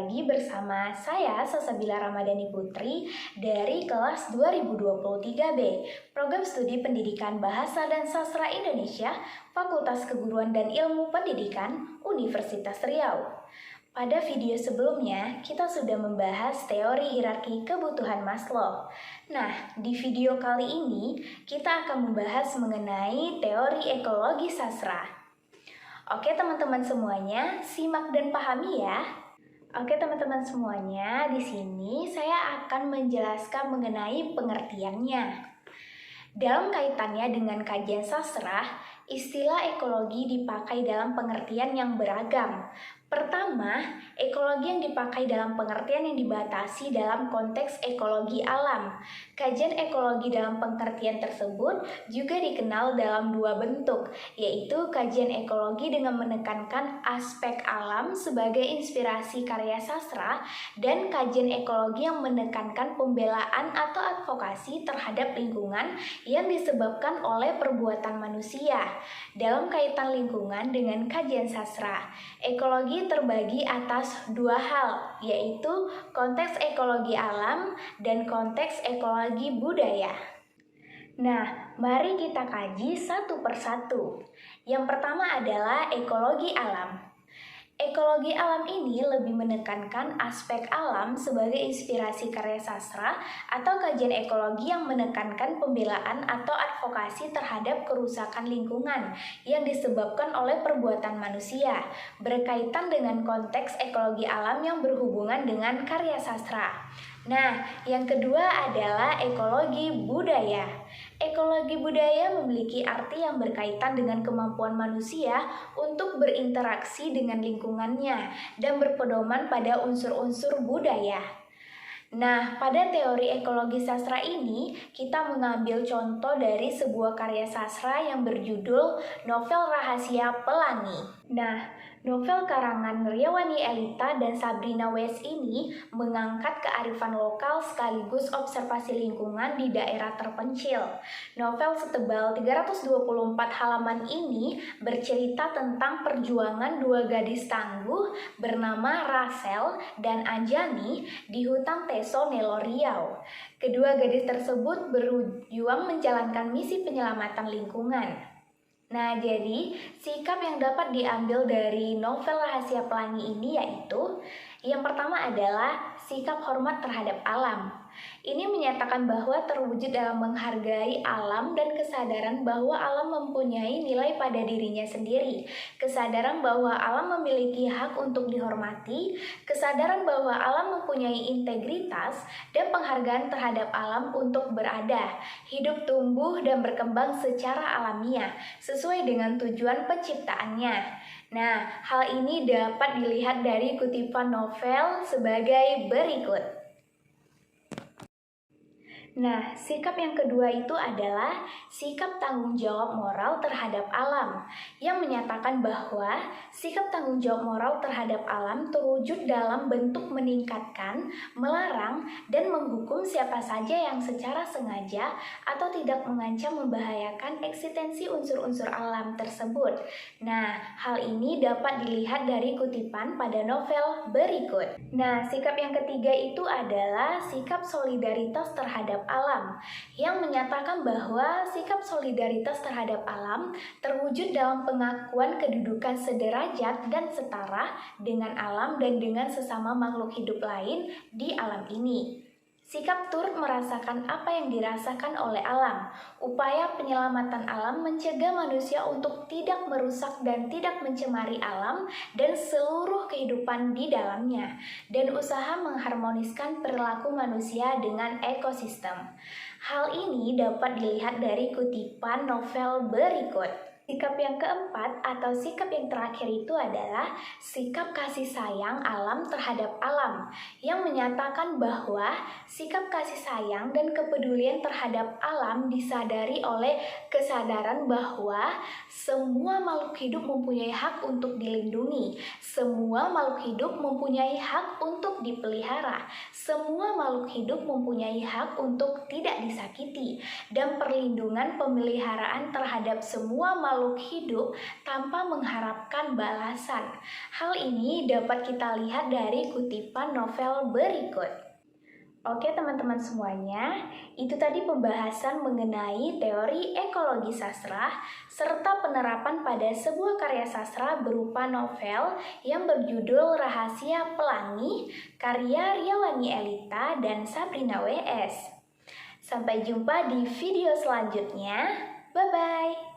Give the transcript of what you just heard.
lagi bersama saya Salsabila Ramadhani Putri dari kelas 2023B, Program Studi Pendidikan Bahasa dan Sastra Indonesia, Fakultas Keguruan dan Ilmu Pendidikan, Universitas Riau. Pada video sebelumnya, kita sudah membahas teori hierarki kebutuhan Maslow. Nah, di video kali ini, kita akan membahas mengenai teori ekologi sastra. Oke teman-teman semuanya, simak dan pahami ya. Oke teman-teman semuanya, di sini saya akan menjelaskan mengenai pengertiannya. Dalam kaitannya dengan kajian sastra, istilah ekologi dipakai dalam pengertian yang beragam. Pertama, ekologi yang dipakai dalam pengertian yang dibatasi dalam konteks ekologi alam. Kajian ekologi dalam pengertian tersebut juga dikenal dalam dua bentuk, yaitu kajian ekologi dengan menekankan aspek alam sebagai inspirasi karya sastra dan kajian ekologi yang menekankan pembelaan atau advokasi terhadap lingkungan yang disebabkan oleh perbuatan manusia. Dalam kaitan lingkungan dengan kajian sastra, ekologi terbagi atas dua hal, yaitu konteks ekologi alam dan konteks ekologi budaya. Nah, mari kita kaji satu persatu. Yang pertama adalah ekologi alam. Ekologi alam ini lebih menekankan aspek alam sebagai inspirasi karya sastra atau kajian ekologi yang menekankan pembelaan atau advokasi terhadap kerusakan lingkungan yang disebabkan oleh perbuatan manusia, berkaitan dengan konteks ekologi alam yang berhubungan dengan karya sastra. Nah, yang kedua adalah ekologi budaya. Ekologi budaya memiliki arti yang berkaitan dengan kemampuan manusia untuk berinteraksi dengan lingkungannya dan berpedoman pada unsur-unsur budaya. Nah, pada teori ekologi sastra ini, kita mengambil contoh dari sebuah karya sastra yang berjudul Novel Rahasia Pelangi. Nah, novel karangan Riawani Elita dan Sabrina West ini mengangkat kearifan lokal sekaligus observasi lingkungan di daerah terpencil. Novel setebal 324 halaman ini bercerita tentang perjuangan dua gadis tangguh bernama Rachel dan Anjani di hutan Teso Nelo Riau. Kedua gadis tersebut berjuang menjalankan misi penyelamatan lingkungan. Nah, jadi sikap yang dapat diambil dari novel Rahasia Pelangi ini yaitu yang pertama adalah sikap hormat terhadap alam. Ini menyatakan bahwa terwujud dalam menghargai alam dan kesadaran bahwa alam mempunyai nilai pada dirinya sendiri, kesadaran bahwa alam memiliki hak untuk dihormati, kesadaran bahwa alam mempunyai integritas, dan penghargaan terhadap alam untuk berada, hidup, tumbuh, dan berkembang secara alamiah, sesuai dengan tujuan penciptaannya. Nah, hal ini dapat dilihat dari kutipan novel sebagai berikut. Nah, sikap yang kedua itu adalah sikap tanggung jawab moral terhadap alam, yang menyatakan bahwa sikap tanggung jawab moral terhadap alam terwujud dalam bentuk meningkatkan, melarang, dan menghukum siapa saja yang secara sengaja atau tidak mengancam membahayakan eksistensi unsur-unsur alam tersebut. Nah, hal ini dapat dilihat dari kutipan pada novel berikut. Nah, sikap yang ketiga itu adalah sikap solidaritas terhadap alam, yang menyatakan bahwa sikap solidaritas terhadap alam terwujud dalam pengakuan kedudukan sederajat dan setara dengan alam dan dengan sesama makhluk hidup lain di alam ini. Sikap turut merasakan apa yang dirasakan oleh alam. Upaya penyelamatan alam mencegah manusia untuk tidak merusak dan tidak mencemari alam dan seluruh kehidupan di dalamnya, dan usaha mengharmoniskan perilaku manusia dengan ekosistem. Hal ini dapat dilihat dari kutipan novel berikut. Sikap yang keempat atau sikap yang terakhir itu adalah sikap kasih sayang alam terhadap alam, yang menyatakan bahwa sikap kasih sayang dan kepedulian terhadap alam disadari oleh kesadaran bahwa semua makhluk hidup mempunyai hak untuk dilindungi, semua makhluk hidup mempunyai hak untuk dipelihara, semua makhluk hidup mempunyai hak untuk tidak disakiti, dan perlindungan pemeliharaan terhadap semua makhluk makhluk hidup tanpa mengharapkan balasan. Hal ini dapat kita lihat dari kutipan novel berikut. Oke teman-teman semuanya, itu tadi pembahasan mengenai teori ekologi sastra serta penerapan pada sebuah karya sastra berupa novel yang berjudul Rahasia Pelangi karya Riawani Elita dan Sabrina WS. Sampai jumpa di video selanjutnya. Bye-bye.